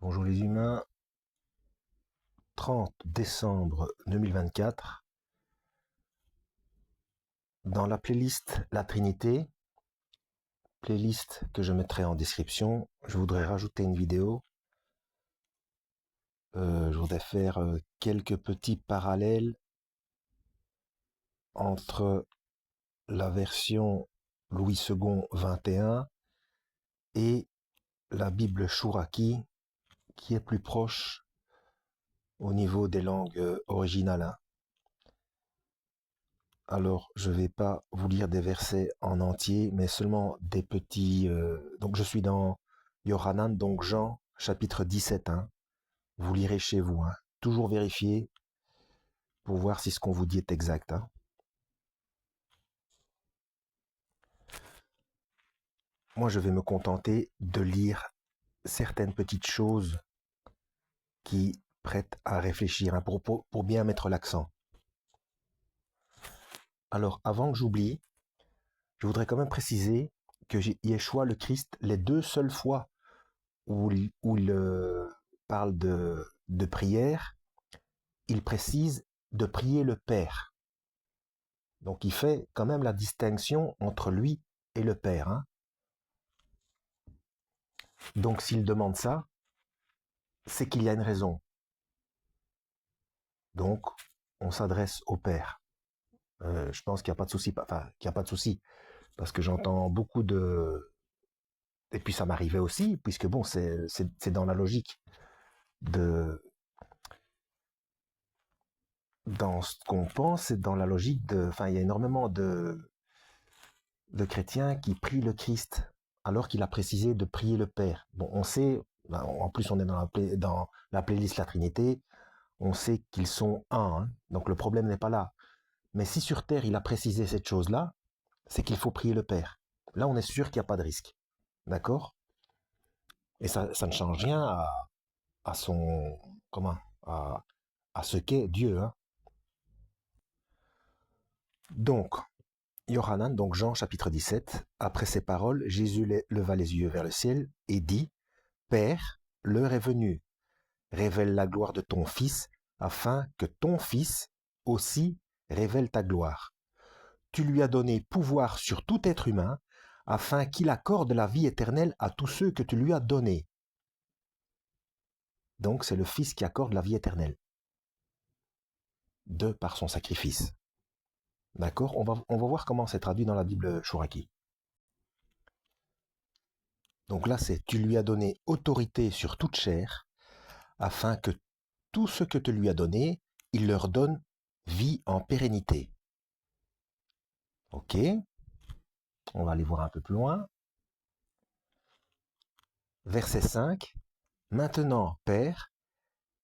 Bonjour les humains, 30 décembre 2024. Dans la playlist La Trinité, playlist que je mettrai en description, je voudrais rajouter une vidéo. Je voudrais faire quelques petits parallèles entre la version Louis II 21 et la Bible Chouraki, qui est plus proche au niveau des langues originales, hein. Alors, je ne vais pas vous lire des versets en entier, mais seulement des petits. Donc, je suis dans Yohanan, donc Jean, chapitre 17, hein. Vous lirez chez vous, hein. Toujours vérifier pour voir si ce qu'on vous dit est exact, hein. Moi, je vais me contenter de lire certaines petites choses qui prêtent à réfléchir, hein, pour bien mettre l'accent. Alors, avant que j'oublie, je voudrais quand même préciser que Yeshua le Christ, les deux seules fois où il parle de prière, il précise de prier le Père. Donc il fait quand même la distinction entre lui et le Père, hein. Donc s'il demande ça, c'est qu'il y a une raison. Donc on s'adresse au Père. Je pense qu'il n'y a pas de souci, enfin qu'il n'y a pas de souci, parce que j'entends beaucoup de... Et puis ça m'arrivait aussi, puisque bon, c'est dans la logique de... Dans ce qu'on pense, c'est dans la logique de... Enfin, il y a énormément de chrétiens qui prient le Christ, alors qu'il a précisé de prier le Père. Bon, on sait, en plus on est dans la playlist La Trinité, on sait qu'ils sont un, hein, donc le problème n'est pas là. Mais si sur Terre il a précisé cette chose-là, c'est qu'il faut prier le Père. Là, on est sûr qu'il n'y a pas de risque. D'accord? Et ça ne change rien à son... Comment? À, à ce qu'est Dieu, hein. Donc, Yohanan, donc Jean chapitre 17, après ces paroles, Jésus leva les yeux vers le ciel et dit, Père, l'heure est venue, révèle la gloire de ton Fils, afin que ton Fils aussi révèle ta gloire. Tu lui as donné pouvoir sur tout être humain, afin qu'il accorde la vie éternelle à tous ceux que tu lui as donnés. Donc c'est le Fils qui accorde la vie éternelle, de par son sacrifice. D'accord? On va voir comment c'est traduit dans la Bible Chouraki. Donc là, c'est tu lui as donné autorité sur toute chair, afin que tout ce que tu lui as donné, il leur donne vie en pérennité. Ok, on va aller voir un peu plus loin. Verset 5. Maintenant, Père,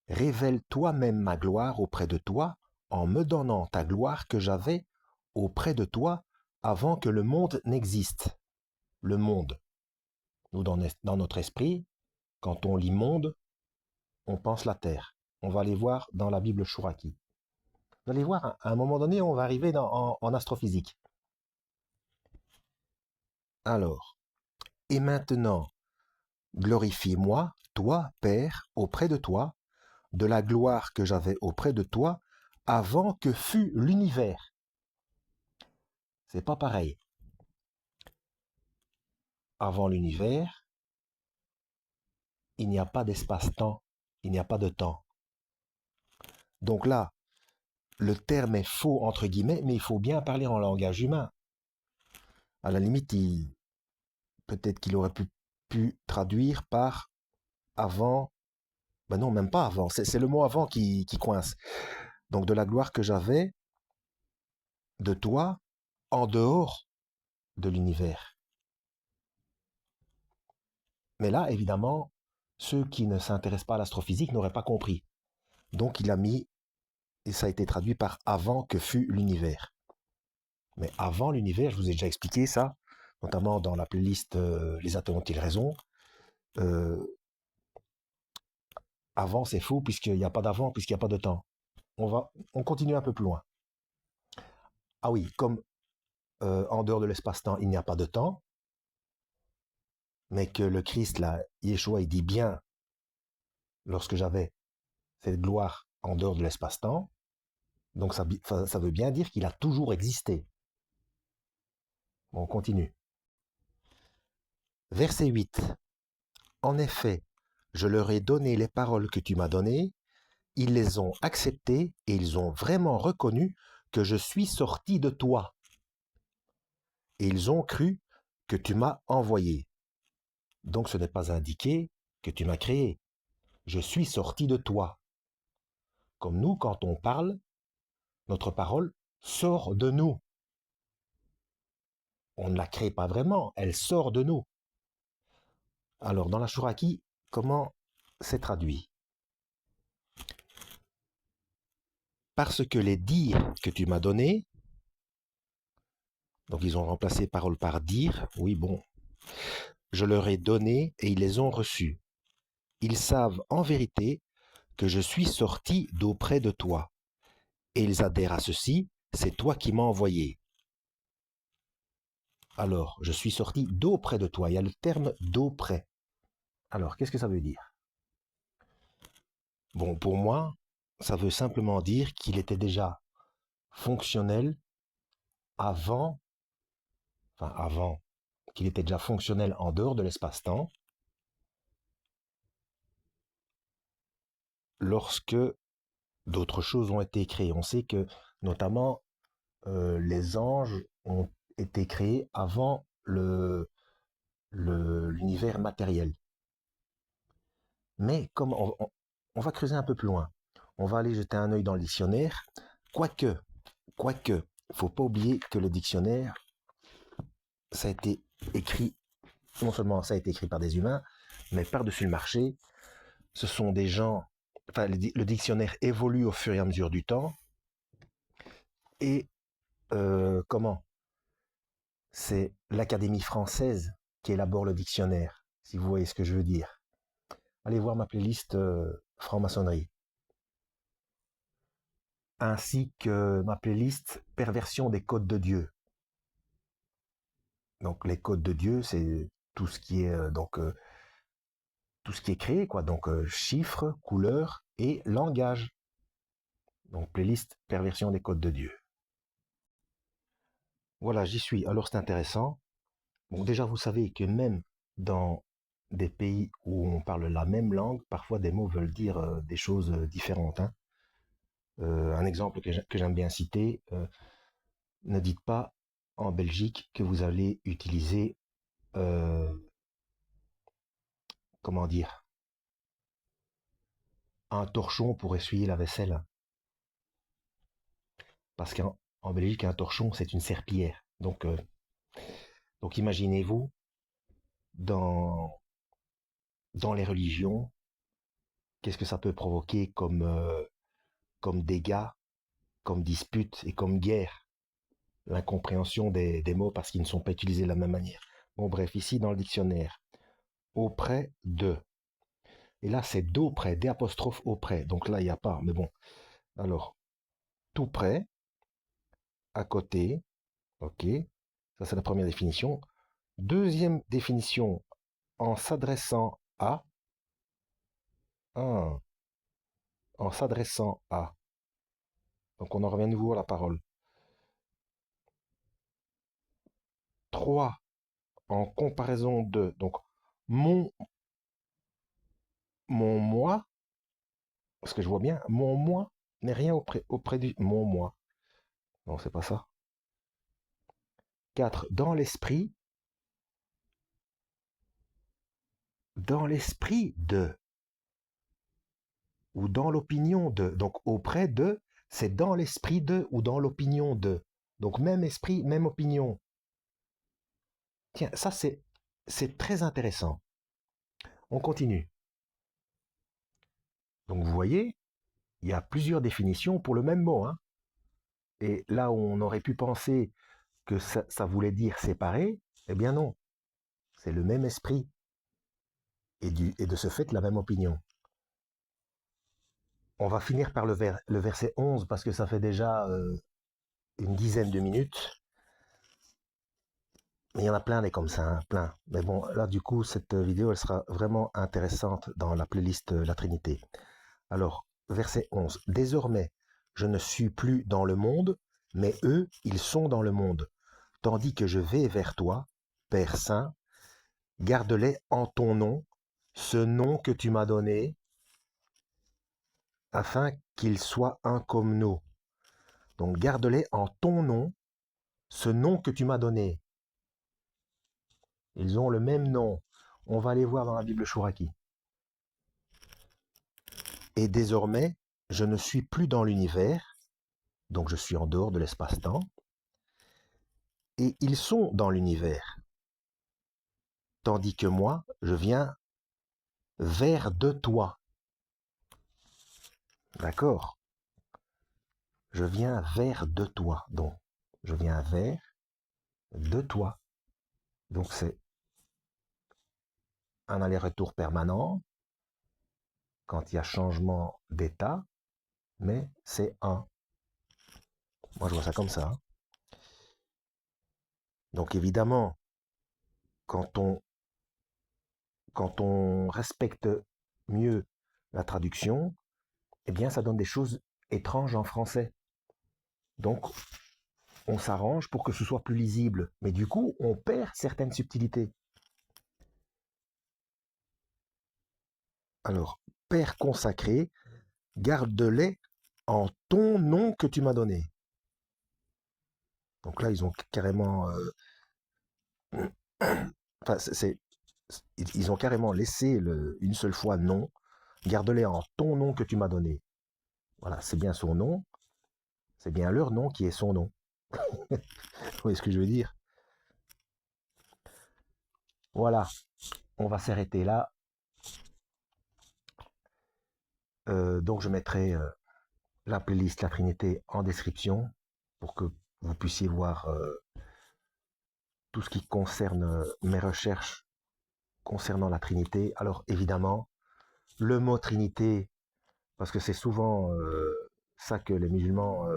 révèle toi-même ma gloire auprès de toi en me donnant ta gloire que j'avais auprès de toi avant que le monde n'existe. Le monde. Nous, dans notre esprit, quand on lit monde, on pense la terre. On va aller voir dans la Bible Chouraki. Vous allez voir, à un moment donné, on va arriver en astrophysique. Alors, et maintenant, glorifie-moi, toi, Père, auprès de toi, de la gloire que j'avais auprès de toi avant que fût l'univers. C'est pas pareil. Avant l'univers, il n'y a pas d'espace-temps, il n'y a pas de temps. Donc là, le terme est faux entre guillemets, mais il faut bien parler en langage humain. À la limite, peut-être qu'il aurait pu traduire par avant. Ben non, même pas avant. C'est le mot avant qui coince. Donc de la gloire que j'avais de toi en dehors de l'univers. Mais là, évidemment, ceux qui ne s'intéressent pas à l'astrophysique n'auraient pas compris. Donc il a mis, et ça a été traduit par avant que fût l'univers. Mais avant l'univers, je vous ai déjà expliqué ça, notamment dans la playlist Les athées ont-ils raison. Euh, Avant, c'est faux puisqu'il n'y a pas d'avant, puisqu'il n'y a pas de temps. On continue un peu plus loin. Ah oui, comme en dehors de l'espace-temps, il n'y a pas de temps, mais que le Christ, là, Yeshua, il dit bien lorsque j'avais cette gloire en dehors de l'espace-temps. Donc ça veut bien dire qu'il a toujours existé. On continue. Verset 8. En effet, je leur ai donné les paroles que tu m'as données, ils les ont acceptées et ils ont vraiment reconnu que je suis sorti de toi. Et ils ont cru que tu m'as envoyé. Donc ce n'est pas indiqué que tu m'as créé. Je suis sorti de toi. Comme nous, quand on parle, notre parole sort de nous. On ne la crée pas vraiment, elle sort de nous. Alors, dans la Chouraki, comment c'est traduit? Parce que les dires que tu m'as donnés, donc ils ont remplacé parole par dire, oui, bon, je leur ai donné et ils les ont reçus. Ils savent en vérité que je suis sorti d'auprès de toi. Et ils adhèrent à ceci, c'est toi qui m'as envoyé. Alors, je suis sorti d'auprès de toi. Il y a le terme d'auprès. Alors, qu'est-ce que ça veut dire? Bon, pour moi, ça veut simplement dire qu'il était déjà fonctionnel avant, enfin avant, qu'il était déjà fonctionnel en dehors de l'espace-temps, lorsque d'autres choses ont été créées. On sait que, notamment, les anges ont été créés avant l'univers matériel. Mais comme on va creuser un peu plus loin, on va aller jeter un œil dans le dictionnaire, quoique, il ne faut pas oublier que le dictionnaire, ça a été écrit, non seulement ça a été écrit par des humains, mais par-dessus le marché, ce sont des gens, enfin le dictionnaire évolue au fur et à mesure du temps, et comment? C'est l'Académie française qui élabore le dictionnaire, si vous voyez ce que je veux dire. Allez voir ma playlist franc-maçonnerie, ainsi que ma playlist perversion des codes de Dieu. Donc les codes de Dieu, c'est tout ce qui est tout ce qui est créé, quoi. Donc chiffres, couleurs et langage. Donc playlist perversion des codes de Dieu. Voilà, j'y suis. Alors c'est intéressant. Bon, déjà vous savez que même dans des pays où on parle la même langue, parfois des mots veulent dire des choses différentes, hein. Un exemple que j'aime bien citer, ne dites pas en Belgique que vous allez utiliser, euh, comment dire, un torchon pour essuyer la vaisselle. Parce qu'en Belgique, un torchon, c'est une serpillière. Donc imaginez-vous, dans, dans les religions, qu'est-ce que ça peut provoquer comme dégâts, comme disputes et comme guerre. L'incompréhension des mots parce qu'ils ne sont pas utilisés de la même manière. Bon, bref, ici dans le dictionnaire, auprès de. Et là, c'est d'auprès, D' auprès. Donc là, il n'y a pas, mais bon. Alors, tout près, à côté, ok. Ça, c'est la première définition. Deuxième définition, en s'adressant à. Ah, en s'adressant à. Donc, on en revient à nouveau à la parole. 3, en comparaison de. Donc, mon, mon moi, parce que je vois bien, mon moi n'est rien auprès du mon moi. Non, c'est pas ça. 4, dans l'esprit de, ou dans l'opinion de. Donc, auprès de, c'est dans l'esprit de ou dans l'opinion de. Donc, même esprit, même opinion. Tiens, ça, c'est très intéressant. On continue. Donc, vous voyez, il y a plusieurs définitions pour le même mot, hein. Et là où on aurait pu penser que ça voulait dire séparer, eh bien non, c'est le même esprit et de ce fait la même opinion. On va finir par le verset 11 parce que ça fait déjà une dizaine de minutes. Mais il y en a plein des comme ça, hein, plein. Mais bon, là, du coup, cette vidéo, elle sera vraiment intéressante dans la playlist La Trinité. Alors, verset 11. Désormais, je ne suis plus dans le monde, mais eux, ils sont dans le monde. Tandis que je vais vers toi, Père Saint, garde-les en ton nom, ce nom que tu m'as donné, afin qu'ils soient un comme nous. Donc, garde-les en ton nom, ce nom que tu m'as donné. Ils ont le même nom. On va aller voir dans la Bible Chouraki. Et désormais, je ne suis plus dans l'univers, donc je suis en dehors de l'espace-temps, et ils sont dans l'univers, tandis que moi, je viens vers de toi. D'accord? Je viens vers de toi. Donc, je viens vers de toi. Donc, c'est un aller-retour permanent quand il y a changement d'état, mais c'est un. Moi, je vois ça comme ça, hein. Donc, évidemment, quand on, quand on respecte mieux la traduction, eh bien, ça donne des choses étranges en français. Donc, on s'arrange pour que ce soit plus lisible. Mais du coup, on perd certaines subtilités. Alors, Père consacré, garde-les en ton nom que tu m'as donné. Donc là, ils ont carrément... enfin, ils ont carrément laissé une seule fois non. Garde-les en ton nom que tu m'as donné. Voilà, c'est bien son nom. C'est bien leur nom qui est son nom. Vous voyez ce que je veux dire? Voilà, on va s'arrêter là. Donc je mettrai la playlist La Trinité en description pour que vous puissiez voir tout ce qui concerne mes recherches concernant la Trinité. Alors évidemment, le mot Trinité, parce que c'est souvent ça que les musulmans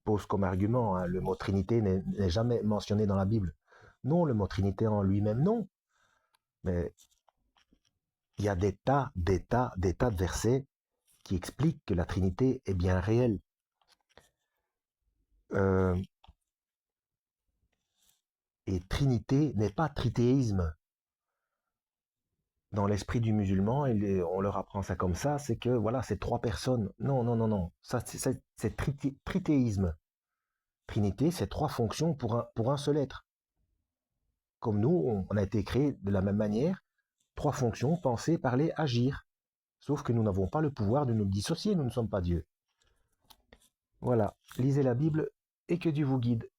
posent comme argument, hein, le mot Trinité n'est jamais mentionné dans la Bible. Non, le mot Trinité en lui-même, non. Mais il y a des tas de versets qui expliquent que la Trinité est bien réelle. Euh, et Trinité n'est pas tritéisme. Dans l'esprit du musulman, on leur apprend ça comme ça, c'est que voilà, c'est trois personnes. Non, non, non, non. Ça, c'est tritéisme. Trinité, c'est trois fonctions pour un seul être. Comme nous, on a été créés de la même manière, trois fonctions, penser, parler, agir. Sauf que nous n'avons pas le pouvoir de nous dissocier, nous ne sommes pas Dieu. Voilà, lisez la Bible et que Dieu vous guide.